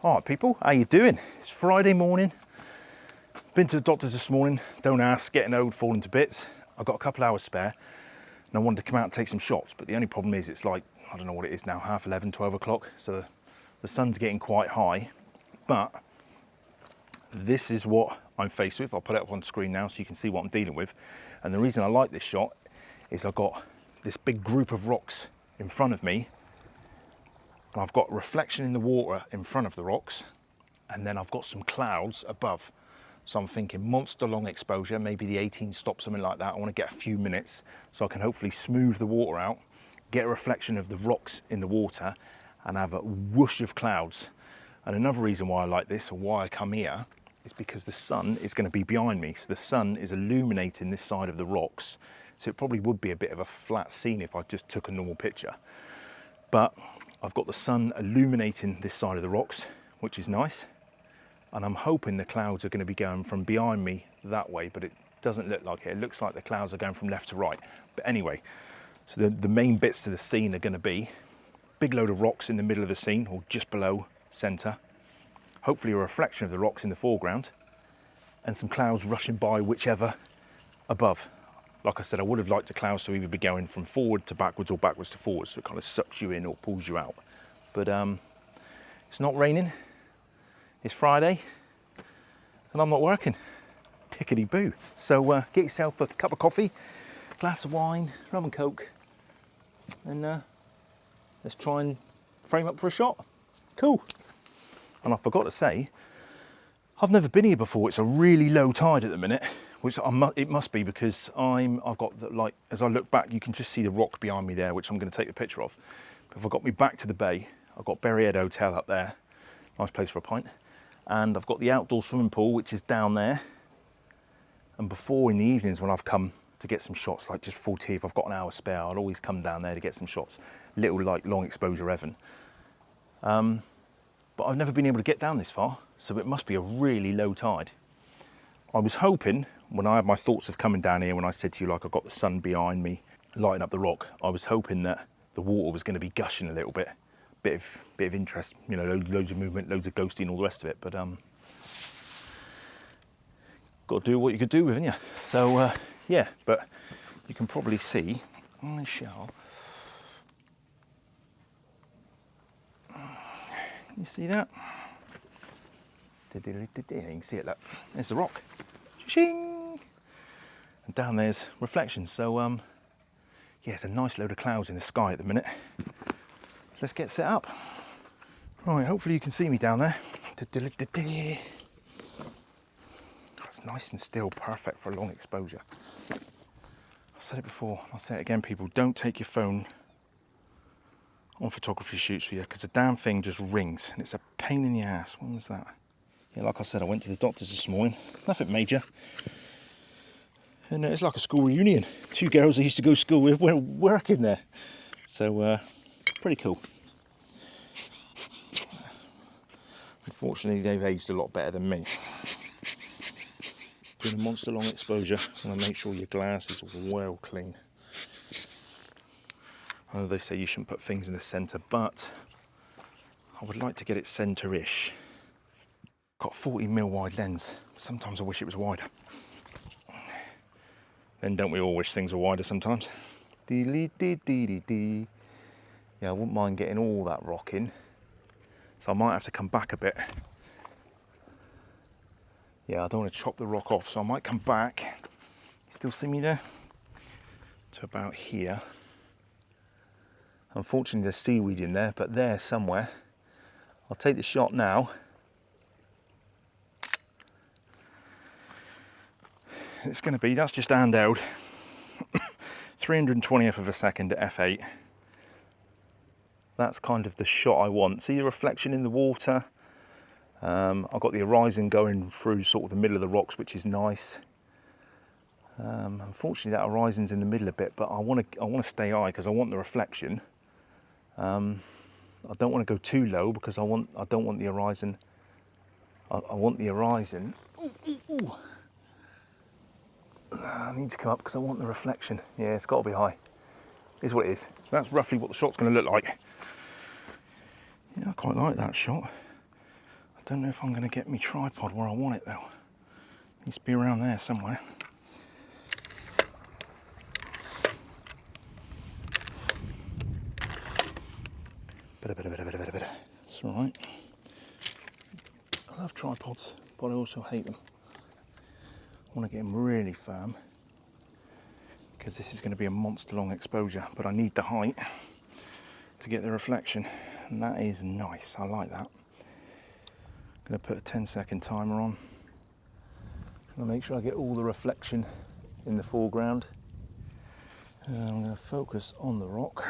All right, people, how you doing? It's Friday morning. Been to the doctors this morning. Don't ask, getting old, falling to bits. I've got a couple hours spare and I wanted to come out and take some shots, but the only problem is it's like, I don't know what it is now, 11:30, 12 o'clock. So the sun's getting quite high, but this is what I'm faced with. I'll put it up on screen now so you can see what I'm dealing with. And the reason I like this shot is I've got this big group of rocks in front of me. And I've got reflection in the water in front of the rocks, and then I've got some clouds above. So I'm thinking monster long exposure, maybe the 18 stop, something like that. I want to get a few minutes so I can hopefully smooth the water out, get a reflection of the rocks in the water, and have a whoosh of clouds. And another reason why I like this, or why I come here, is because the sun is going to be behind me. So the sun is illuminating this side of the rocks. So it probably would be a bit of a flat scene if I just took a normal picture. But I've got the sun illuminating this side of the rocks, which is nice. And I'm hoping the clouds are going to be going from behind me that way, but it doesn't look like it. It looks like the clouds are going from left to right. But anyway, so the main bits to the scene are going to be big load of rocks in the middle of the scene, or just below centre. Hopefully a reflection of the rocks in the foreground, and some clouds rushing by whichever above. Like I said, I would have liked the clouds to either be going from forward to backwards or backwards to forwards, so it kind of sucks you in or pulls you out. But it's not raining, it's Friday, and I'm not working. Tickety-boo. So get yourself a cup of coffee, glass of wine, rum and coke, and let's try and frame up for a shot. Cool. And I forgot to say, I've never been here before. It's a really low tide at the minute, which it must be because I've got the, like, as I look back, you can just see the rock behind me there, which I'm going to take the picture of. But if I got me back to the bay, I've got Berryhead Hotel up there, nice place for a pint, and I've got the outdoor swimming pool, which is down there. And before, in the evenings when I've come to get some shots, like just before tea, if I've got an hour spare, I'll always come down there to get some shots. Little like long exposure Evan. But I've never been able to get down this far, so it must be a really low tide. I was hoping, when I had my thoughts of coming down here, when I said to you, like, I've got the sun behind me, lighting up the rock, I was hoping that the water was going to be gushing a little bit. Bit of interest, you know, loads of movement, loads of ghosting, all the rest of it. But got to do what you could do, haven't you? So yeah, but you can probably see, I shall. You see that? You can see it, look. There's the rock. Shing! And down there's reflection. So, yeah, it's a nice load of clouds in the sky at the minute. So let's get set up. Right, hopefully you can see me down there. It's nice and still, perfect for a long exposure. I've said it before, I'll say it again, people. Don't take your phone on photography shoots for you, because the damn thing just rings and it's a pain in the ass. When was that? Yeah, like I said, I went to the doctors this morning. Nothing major. And it's like a school reunion. 2 girls I used to go to school with were working there. So, pretty cool. Unfortunately, they've aged a lot better than me. Doing a monster long exposure, you want to make sure your glass is well clean. I know they say you shouldn't put things in the centre, but I would like to get it centre-ish. Got a 40mm wide lens. Sometimes I wish it was wider. Then don't we all wish things were wider sometimes? Dee-dee-dee-dee-dee. Yeah, I wouldn't mind getting all that rock in. So I might have to come back a bit. Yeah, I don't want to chop the rock off, so I might come back. You still see me there? To about here. Unfortunately, there's seaweed in there, but there somewhere. I'll take the shot now. It's going to be, that's just handheld. 320th of a second at f8. That's kind of the shot I want. See the reflection in the water? I've got the horizon going through sort of the middle of the rocks, which is nice. Unfortunately, that horizon's in the middle a bit, but I want to stay high because I want the reflection. I don't want to go too low because I don't want the horizon. I want the horizon. Ooh. I need to come up because I want the reflection. Yeah, it's got to be high. Is what it is. That's roughly what the shot's going to look like. Yeah, I quite like that shot. Don't know if I'm going to get my tripod where I want it though. Needs to be around there somewhere. It's all right. I love tripods, but I also hate them. I want to get them really firm because this is going to be a monster long exposure, but I need the height to get the reflection, and that is nice. I like that. I'm going to put a 10-second timer on. I'm going to make sure I get all the reflection in the foreground. I'm going to focus on the rock.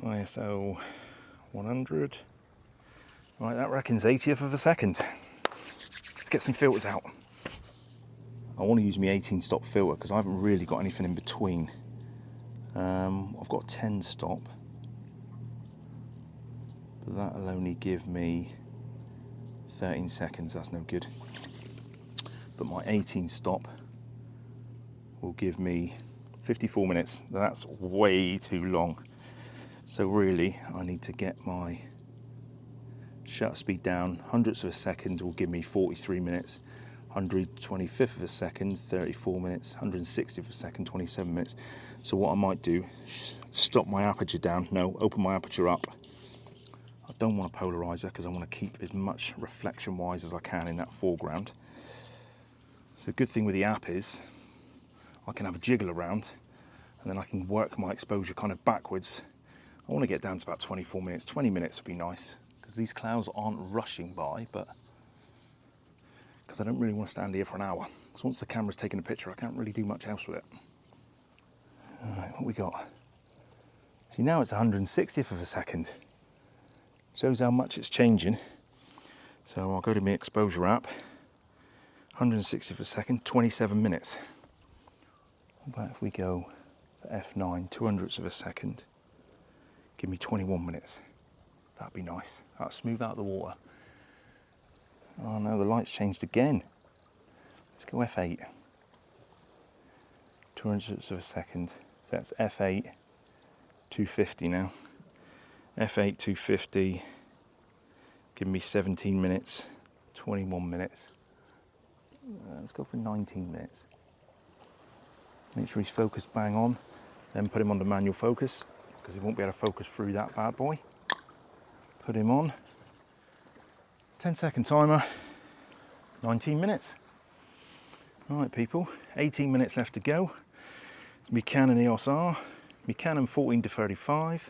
ISO 100. Right, that reckons 80th of a second. Let's get some filters out. I want to use my 18 stop filter because I haven't really got anything in between. I've got 10 stop, but that'll only give me 13 seconds, that's no good. But my 18 stop will give me 54 minutes. That's way too long. So really, I need to get my shutter speed down. Hundredths of a second will give me 43 minutes. 125th of a second, 34 minutes. 160th of a second, 27 minutes. So what I might do, stop my aperture down. No, open my aperture up. I don't want a polarizer because I want to keep as much reflection-wise as I can in that foreground. So the good thing with the app is I can have a jiggle around and then I can work my exposure kind of backwards. I want to get down to about 24 minutes. 20 minutes would be nice because these clouds aren't rushing by, but because I don't really want to stand here for an hour. Because once the camera's taken a picture, I can't really do much else with it. All right, what we got? See, now it's 160th of a second. Shows how much it's changing. So I'll go to my exposure app. 160th of a second, 27 minutes. What about if we go to F9, 200ths of a second? Give me 21 minutes. That'd be nice. That'll smooth out the water. Oh no, the light's changed again. Let's go F8. 200ths of a second. So that's F8, 250 now. F8, 250. Give me 17 minutes, 21 minutes. Let's go for 19 minutes. Make sure he's focused bang on. Then put him on the manual focus, because he won't be able to focus through that bad boy. Put him on. 10-second timer, 19 minutes. All right, people, 18 minutes left to go. It's my Canon EOS R, my Canon 14-35,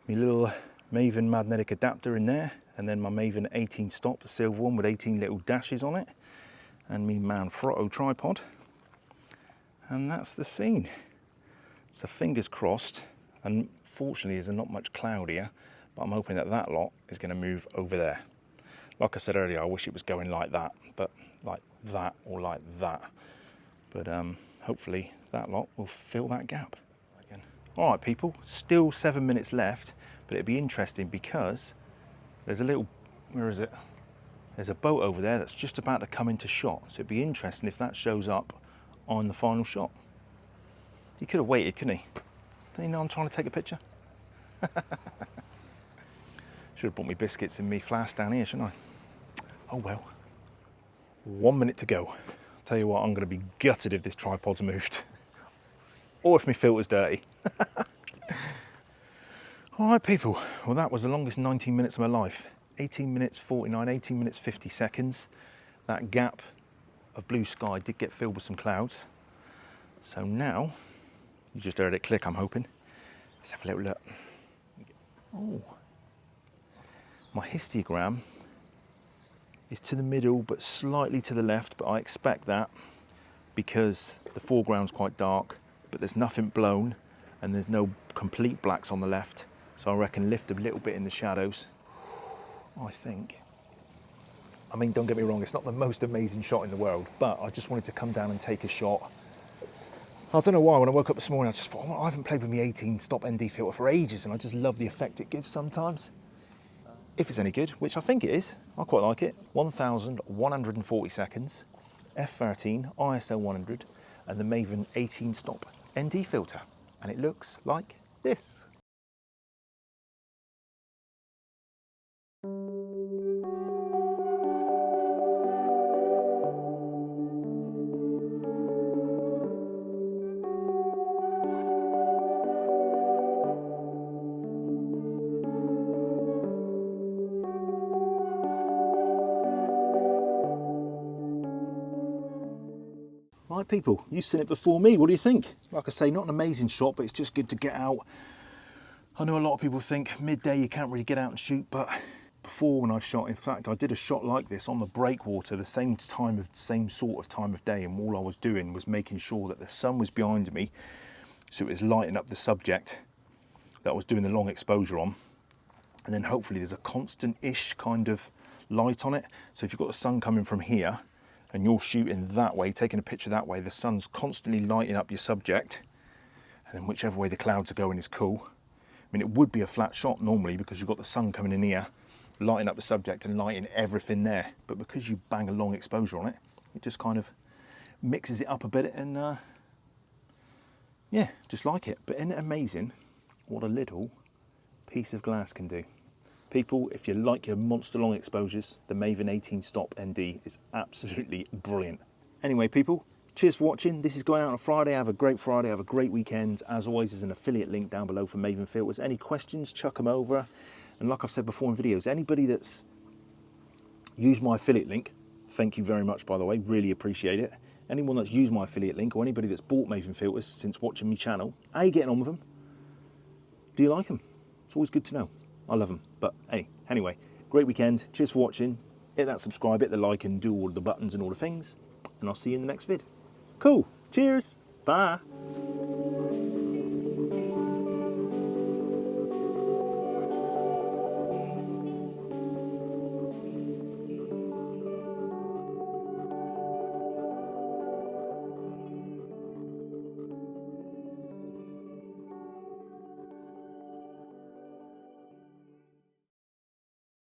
my little MAVEN magnetic adapter in there, and then my MAVEN 18 stop, the silver one with 18 little dashes on it, and me Manfrotto tripod. And that's the scene. So fingers crossed, and fortunately there's not much cloud here, but I'm hoping that that lot is going to move over there. Like I said earlier, I wish it was going like that, but like that or like that. But hopefully that lot will fill that gap. Again. All right, people, still 7 minutes left, but it'd be interesting because there's a little, where is it? There's a boat over there that's just about to come into shot. So it'd be interesting if that shows up on the final shot. He could have waited, couldn't he? Don't you know I'm trying to take a picture? Should have brought me biscuits in me flask down here, shouldn't I? Oh well. 1 minute to go. I'll tell you what, I'm going to be gutted if this tripod's moved. Or if my filter's dirty. All right, people. Well, that was the longest 19 minutes of my life. 18 minutes 49, 18 minutes 50 seconds. That gap of blue sky did get filled with some clouds. So now, you just heard it click, I'm hoping. Let's have a little look. Oh. My histogram is to the middle, but slightly to the left, but I expect that because the foreground's quite dark, but there's nothing blown and there's no complete blacks on the left. So I reckon lift a little bit in the shadows, I think. I mean, don't get me wrong, it's not the most amazing shot in the world, but I just wanted to come down and take a shot. I don't know why, when I woke up this morning, I just thought, oh, I haven't played with my 18 stop ND filter for ages, and I just love the effect it gives sometimes. If it's any good, which I think it is, I quite like it. 1,140 seconds, f13, ISO 100, and the MAVEN 18 stop ND filter. And it looks like this. Right people, you've seen it before me, what do you think? Like I say, not an amazing shot, but it's just good to get out. I know a lot of people think midday you can't really get out and shoot, but before when I shot, in fact I did a shot like this on the breakwater the same sort of time of day, and all I was doing was making sure that the sun was behind me, so it was lighting up the subject that I was doing the long exposure on, and then hopefully there's a constant-ish kind of light on it. So if you've got the sun coming from here and you're shooting that way, taking a picture that way, the sun's constantly lighting up your subject, and then whichever way the clouds are going is cool. I mean, it would be a flat shot normally because you've got the sun coming in here, lighting up the subject and lighting everything there. But because you bang a long exposure on it, it just kind of mixes it up a bit, and yeah, just like it. But isn't it amazing what a little piece of glass can do? People, if you like your monster long exposures, the MAVEN 18 stop ND is absolutely brilliant. Anyway, people, cheers for watching. This is going out on a Friday. Have a great Friday. Have a great weekend. As always, there's an affiliate link down below for MAVEN Filters. Any questions, chuck them over. And like I've said before in videos, anybody that's used my affiliate link, thank you very much, by the way. Really appreciate it. Anyone that's used my affiliate link, or anybody that's bought MAVEN Filters since watching my channel, how are you getting on with them? Do you like them? It's always good to know. I love them. But hey, anyway, great weekend. Cheers for watching. Hit that subscribe, hit the like, and do all the buttons and all the things. And I'll see you in the next vid. Cool. Cheers. Bye.